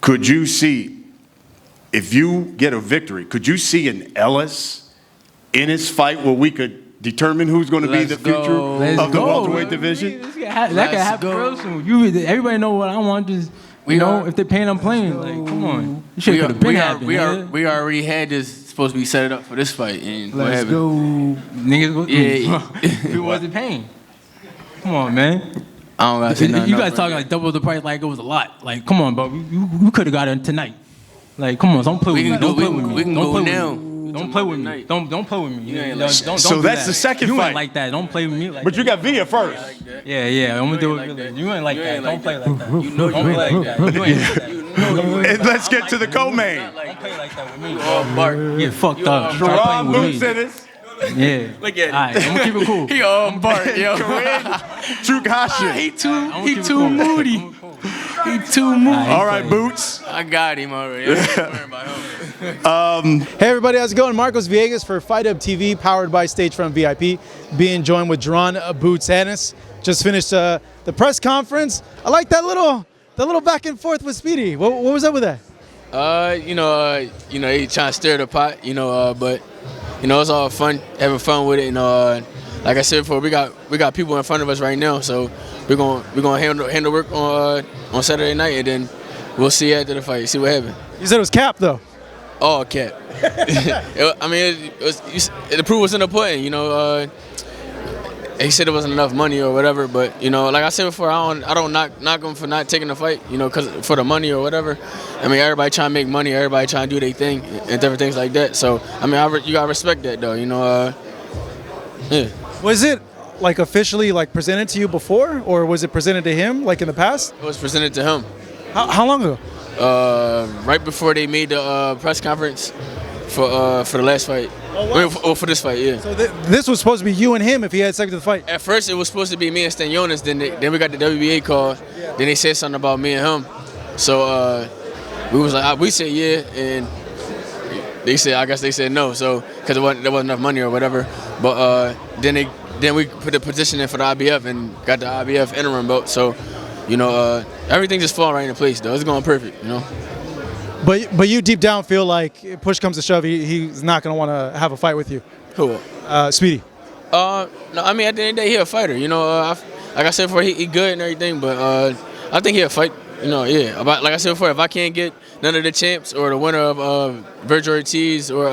could you see, if you get a victory, could you see an Ellis Ennis fight where we could determine who's going to be the future of the welterweight division? That could happen real soon. Everybody know what I want. Just if they're paying, I'm playing. Like, come on, this shit could have been happening. We already had this supposed to be set up for this fight, and let's go, niggas. Yeah, we wasn't paying. Come on, man. I don't gotta say nothing. You guys talking like double the price, like it was a lot. Like, come on, bro. We could have got it tonight. Like, come on, don't play with me. Don't play with me. We can go now. Don't play with me. Don't play with me. Don't so that's the second fight. You fight. ain't like that. Don't play with me like that. But you got Villa first. Yeah. I'm gonna do it. You ain't like that. Don't play like that. You know you ain't like that. You ain't like that. And let's get to the co-main. Don't play like that with me. Oh, get fucked up. Jaron Boots Ennis. Yeah. Look at him. All right, I'm gonna keep it cool. He all Bart, yo. Trukasha. He too moody. He too moody. All right, Boots. I got him already. I'm not worried about him. Hey everybody, how's it going? Marcos Villegas for Fight Up TV, powered by Stagefront VIP. Being joined with Jaron Boots Ennis. Just finished the press conference. I like that little back and forth with Speedy. What was up with that? He trying to stir the pot, but it's all fun, having fun with it. And like I said before, we got people in front of us right now, so we're gonna handle work on Saturday night, and then we'll see after the fight, see what happens. You said it was cap though. Oh, cap. The proof was in the pudding. He said it wasn't enough money or whatever, but like I said before, I don't knock him for not taking the fight, cause for the money or whatever. I mean, everybody trying to make money, everybody trying to do their thing and different things like that. So I mean, you gotta respect that though, yeah. Was it like officially like presented to you before, or was it presented to him like in the past? It was presented to him. How long ago? Right before they made the press conference for the last fight. Oh, wow. I mean, for this fight, yeah. So this was supposed to be you and him if he had accepted the fight. At first, it was supposed to be me and Stanionis. Then we got the WBA call. Yeah. Then they said something about me and him. So we was like, we said yeah, and I guess they said no. So because there wasn't enough money or whatever. But then we put the petition in for the IBF and got the IBF interim belt. So everything just fall right into place though. It's going perfect, But you deep down feel like if push comes to shove, he's not gonna want to have a fight with you. Who? Speedy. No, I mean at the end of the day, he a fighter. Like I said before, he good and everything, but I think he'll fight. Yeah. Like I said before, if I can't get none of the champs or the winner of Virgil Ortiz or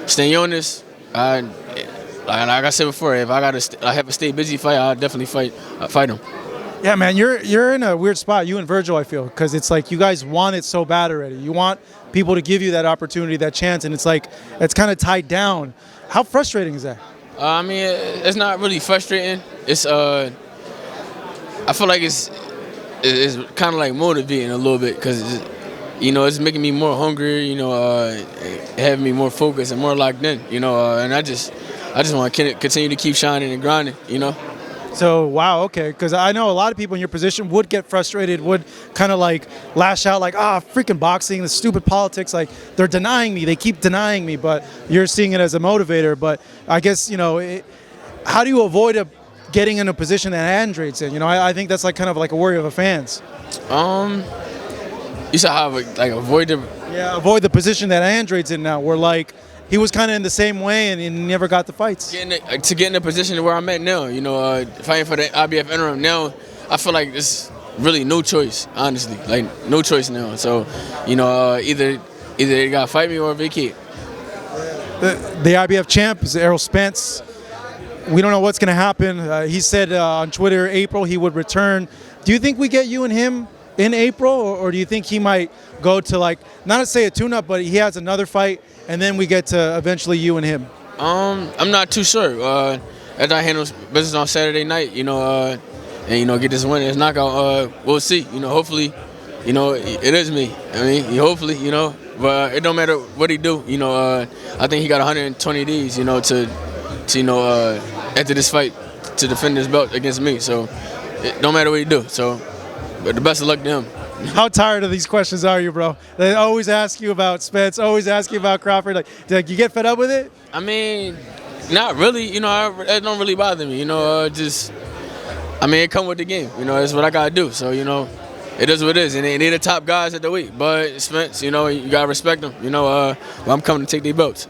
Stanionis, like I said before, if I have to stay busy fight, I'll definitely fight him. Yeah, man, you're in a weird spot, you and Virgil, I feel, because it's like you guys want it so bad already. You want people to give you that opportunity, that chance, and it's like it's kind of tied down. How frustrating is that? I mean, it's not really frustrating. It's I feel like it's kind of like motivating a little bit because it's making me more hungry. Having me more focused and more locked in. And I just want to continue to keep shining and grinding. So, wow, okay, because I know a lot of people in your position would get frustrated, would kind of like lash out like, freaking boxing, the stupid politics, like they're denying me, they keep denying me, but you're seeing it as a motivator. But I guess, how do you avoid getting in a position that Andre's in? I think that's like kind of like a worry of the fans. You said how like avoid the... Yeah, avoid the position that Andre's in now, where like, he was kind of in the same way and he never got the fights. To get in the position where I'm at now, fighting for the IBF interim now, I feel like there's really no choice, honestly. Like, no choice now. So, either they got to fight me or vacate. The IBF champ is Errol Spence. We don't know what's going to happen. He said on Twitter, April, he would return. Do you think we get you and him in April, or do you think he might go to, like, not to say a tune-up, but he has another fight, and then we get to eventually you and him? I'm not too sure. As I handle business on Saturday night, and get this win, this knockout, we'll see. Hopefully, it is me. I mean, hopefully, but it don't matter what he do. I think he got 120 days, to after this fight to defend his belt against me. So it don't matter what he do. So, but the best of luck to him. How tired of these questions are you, bro? They always ask you about Spence, always ask you about Crawford. Like you get fed up with it? I mean, not really. It don't really bother me. It come with the game. That's what I gotta do. So it is what it is, and they the top guys at the weight. But Spence, you know, you gotta respect them. You know, I'm coming to take their belts.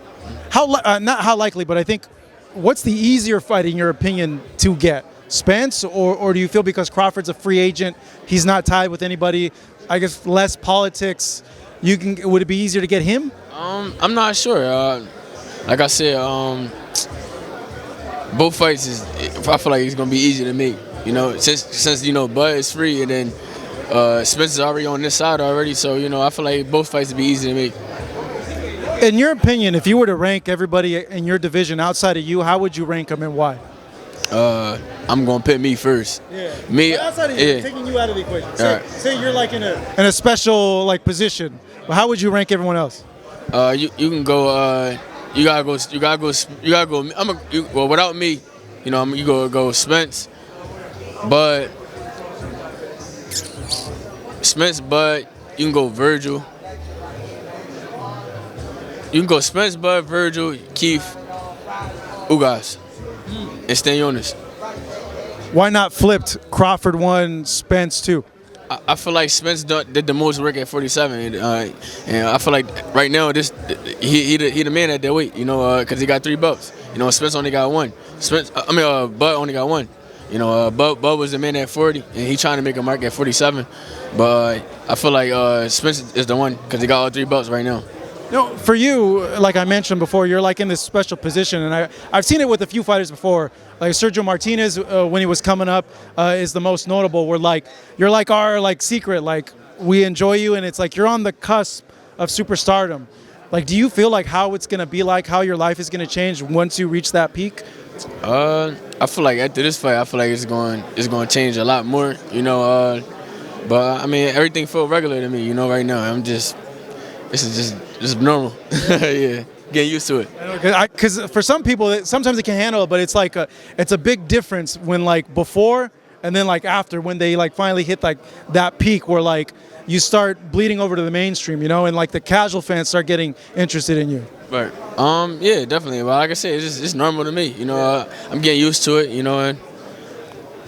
Not how likely, but I think, what's the easier fight in your opinion to get? Spence, or do you feel because Crawford's a free agent, he's not tied with anybody, I guess less politics, would it be easier to get him? I'm not sure. Like I said, both fights I feel like it's gonna be easy to make. You know, since you know Bud is free and then Spence is already on this side already, so you know I feel like both fights would be easy to make. In your opinion, if you were to rank everybody in your division outside of you, how would you rank them and why? I'm gonna put me first. Yeah. Me. But outside of you, yeah. taking you out of the equation. Right. Say you're like in a special like position. Well, how would you rank everyone else? You can go. You gotta go. Well, without me, you know, you go Spence, Bud. You can go Virgil. You can go Spence, Bud, Virgil, Keith, Ugas, and Stanionis. Why not flipped? Crawford 1, Spence 2. I feel like Spence did the most work at 47, and I feel like right now he the man at that weight, you know, because he got 3 belts. You know, Spence only got 1. Bud only got 1. You know, Bud was the man at 40, and he trying to make a mark at 47. But I feel like Spence is the one because he got all 3 belts right now. You know, for you, like I mentioned before, you're like in this special position, and I've seen it with a few fighters before. Like Sergio Martinez, when he was coming up, is the most notable. You're like our like secret, like we enjoy you, and it's like you're on the cusp of superstardom. Like, do you feel like how it's gonna be like, how your life is gonna change once you reach that peak? I feel like after this fight, I feel like it's going to change a lot more. You know, but I mean everything feels regular to me. You know, right now this is just normal. Yeah, getting used to it. Because for some people, sometimes they can handle it, but it's like it's a big difference when like before and then like after, when they like finally hit like that peak where like you start bleeding over to the mainstream, you know, and like the casual fans start getting interested in you. Right. Yeah, definitely. But like I said, it's normal to me. You know, I'm getting used to it. You know, and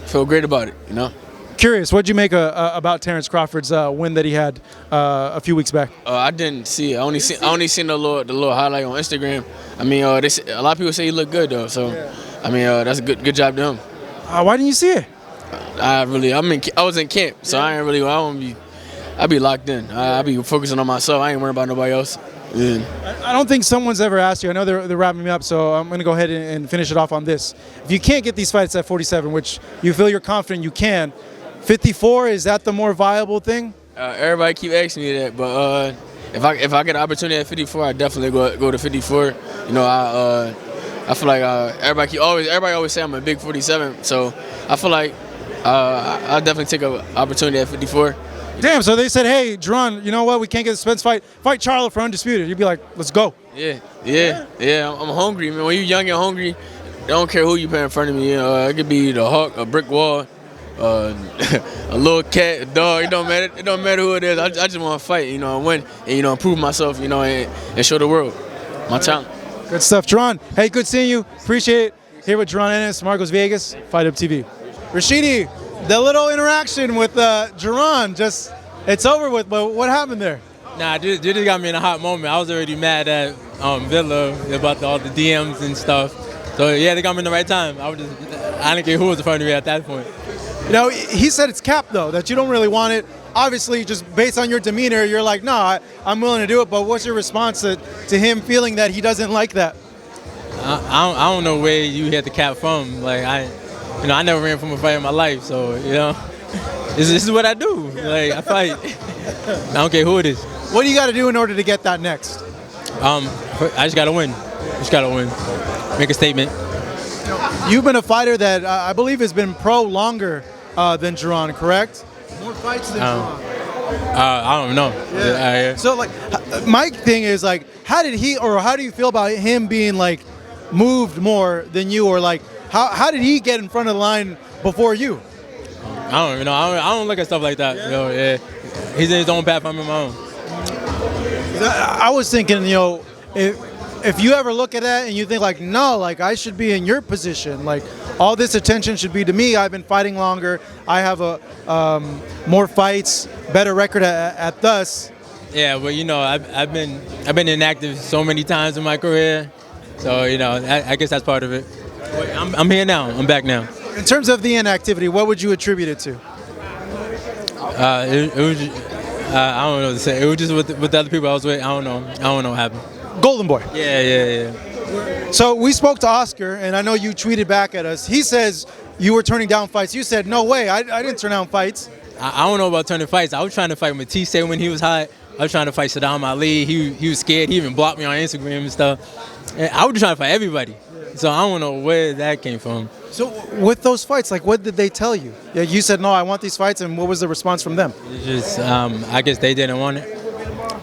feel great about it. You know. Curious, what'd you make about Terrence Crawford's win that he had a few weeks back? I didn't see it. I only seen the little highlight on Instagram. I mean, a lot of people say he looked good though. So, yeah. I mean, that's a good job to him. Why didn't you see it? I was in camp, so yeah. I be locked in. I be focusing on myself. I ain't worrying about nobody else. Yeah. I don't think someone's ever asked you. I know they're wrapping me up, so I'm going to go ahead and finish it off on this. If you can't get these fights at 47, which you feel you're confident you can, 54, is that the more viable thing? Everybody keep asking me that, but if I get an opportunity at 54, I definitely go to 54. You know, I feel like everybody always say I'm a big 47, so I feel like I'll definitely take an opportunity at 54. Damn, so they said, hey, Jaron, you know what? We can't get the Spence fight Charlo for undisputed. You'd be like, let's go. Yeah. I'm hungry, man. When you're young and hungry, I don't care who you put in front of me. It could be the Hawk, a brick wall, a little cat, a dog. It don't matter who it is. I just want to fight, you know, and win, and, you know, improve myself, you know, and show the world my talent. Good stuff, Jaron. Hey, good seeing you. Appreciate it. Here with Jaron Ennis, Marcos Villegas, Fight Up TV. Rashidi, the little interaction with Jaron, it's over with, but what happened there? Nah, dude just got me in a hot moment. I was already mad at Villa about all the DMs and stuff. So yeah, they got me in the right time. I didn't care who was in front of me at that point. You know, he said it's cap though, that you don't really want it. Obviously, just based on your demeanor, you're like, no, I'm willing to do it. But what's your response to him feeling that he doesn't like that? I don't know where you had the cap from. Like I never ran from a fight in my life, so you know, this is what I do. Like I fight. I don't care who it is. What do you got to do in order to get that next? I just gotta win. Make a statement. You've been a fighter that I believe has been pro longer than Jaron, correct? More fights than Jaron. I don't know. Yeah. So like, my thing is like, how do you feel about him being like moved more than you, or like how did he get in front of the line before you? I don't even know. I don't look at stuff like that. Yeah. You know, yeah. He's in his own path. I'm in my own. I was thinking, you know, if you ever look at that and you think like, no, like I should be in your position, like all this attention should be to me. I've been fighting longer. I have more fights, better record at thus. Yeah, well, I've been inactive so many times in my career, so I guess that's part of it. But I'm here now. I'm back now. In terms of the inactivity, what would you attribute it to? It was. I don't know what to say. It was just with the other people I was with. I don't know what happened. Golden Boy. Yeah. So we spoke to Oscar, and I know you tweeted back at us. He says you were turning down fights. You said, no way, I didn't turn down fights. I don't know about turning fights. I was trying to fight Matisse when he was hot. I was trying to fight Saddam Ali. He was scared. He even blocked me on Instagram and stuff. And I was trying to fight everybody. So I don't know where that came from. So with those fights, like what did they tell you? Yeah, you said, no, I want these fights, and what was the response from them? It's just, I guess they didn't want it.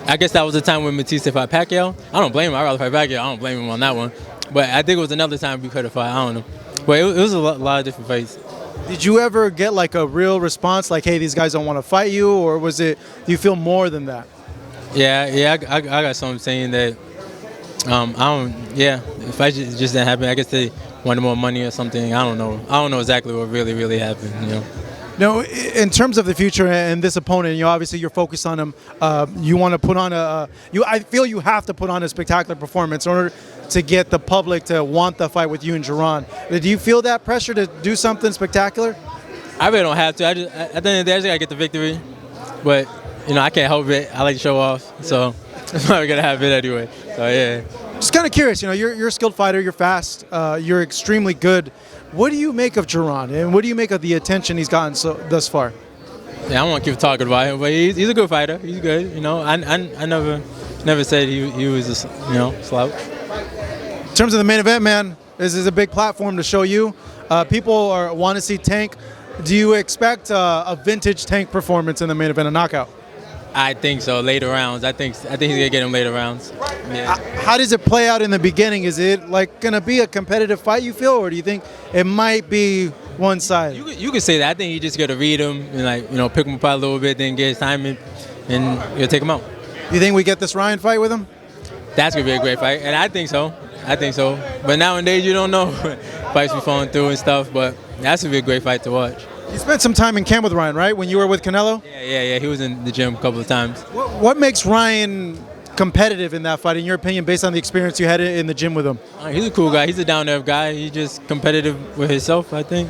I guess that was the time when Matisse fought Pacquiao. I don't blame him. I'd rather fight Pacquiao. I don't blame him on that one. But I think it was another time we could have fought. I don't know. But it was a lot of different fights. Did you ever get like a real response, like, hey, these guys don't want to fight you, or was it, do you feel more than that? Yeah, I got something saying that, if fight just didn't happen, I guess they wanted more money or something. I don't know exactly what really happened, No, in terms of the future and this opponent, obviously you're focused on him. You want to put on I feel you have to put on a spectacular performance in order to get the public to want the fight with you and Jaron. Do you feel that pressure to do something spectacular? I really don't have to. At the end of the day, I just got to get the victory. But, I can't help it. I like to show off. So I'm probably going to have it anyway. So, yeah. Just kind of curious, you're a skilled fighter, you're fast, you're extremely good. What do you make of Jaron, and what do you make of the attention he's gotten thus far? Yeah, I don't want to keep talking about him, but he's a good fighter. He's good, I never said he was a slouch. In terms of the main event, man, this is a big platform to show you. People want to see Tank. Do you expect a vintage Tank performance in the main event, a knockout? I think so. Later rounds. I think he's gonna get him later rounds. Yeah. How does it play out in the beginning? Is it like gonna be a competitive fight, you feel, or do you think it might be one-sided? You could say that. I think you just gotta read him and pick him apart a little bit, then get his timing, and you'll take him out. You think we get this Ryan fight with him? That's gonna be a great fight, and I think so. But nowadays you don't know. Fights be falling through and stuff, but that's gonna be a great fight to watch. You spent some time in camp with Ryan, right? When you were with Canelo? Yeah. He was in the gym a couple of times. What makes Ryan competitive in that fight, in your opinion, based on the experience you had in the gym with him? He's a cool guy. He's a down-to-earth guy. He's just competitive with himself, I think.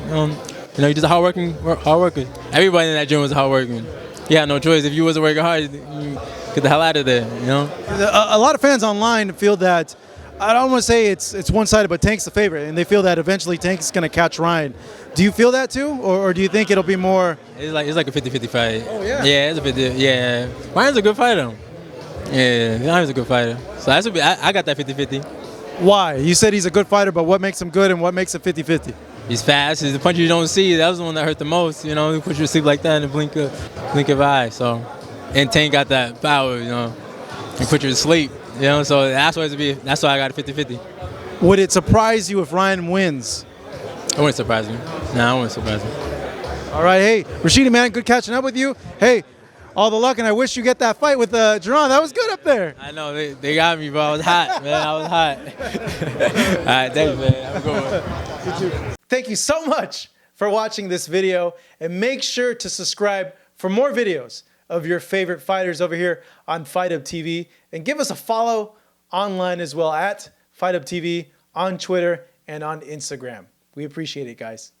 He's just a hard worker. Everybody in that gym was a hard worker. He had no choice. If you wasn't working hard, you get the hell out of there, A lot of fans online feel that, I don't want to say it's one-sided, but Tank's the favorite, and they feel that eventually Tank's going to catch Ryan. Do you feel that too, or do you think it'll be more? It's like a 50-50 fight. Oh yeah. Yeah, it's a 50. Yeah, Ryan's a good fighter. Yeah, Ryan's a good fighter. So that's I got that 50-50. Why? You said he's a good fighter, but what makes him good and what makes it 50-50? He's fast. He's the punch you don't see. That was the one that hurt the most. He puts you to sleep like that in a blink of eye. So, and Tank got that power. He put you to sleep. So that's why I got a 50-50. Would it surprise you if Ryan wins? It wouldn't surprise me. I wouldn't surprise me. All right, hey, Rashidi, man, good catching up with you. Hey, all the luck, and I wish you get that fight with Jaron. That was good up there. I know, they got me, bro. I was hot, man. I was hot. All right, thanks, man. Have a good one. Thank you so much for watching this video, and make sure to subscribe for more videos of your favorite fighters over here on Fight Up TV, and give us a follow online as well at Fight Up TV on Twitter and on Instagram. We appreciate it, guys.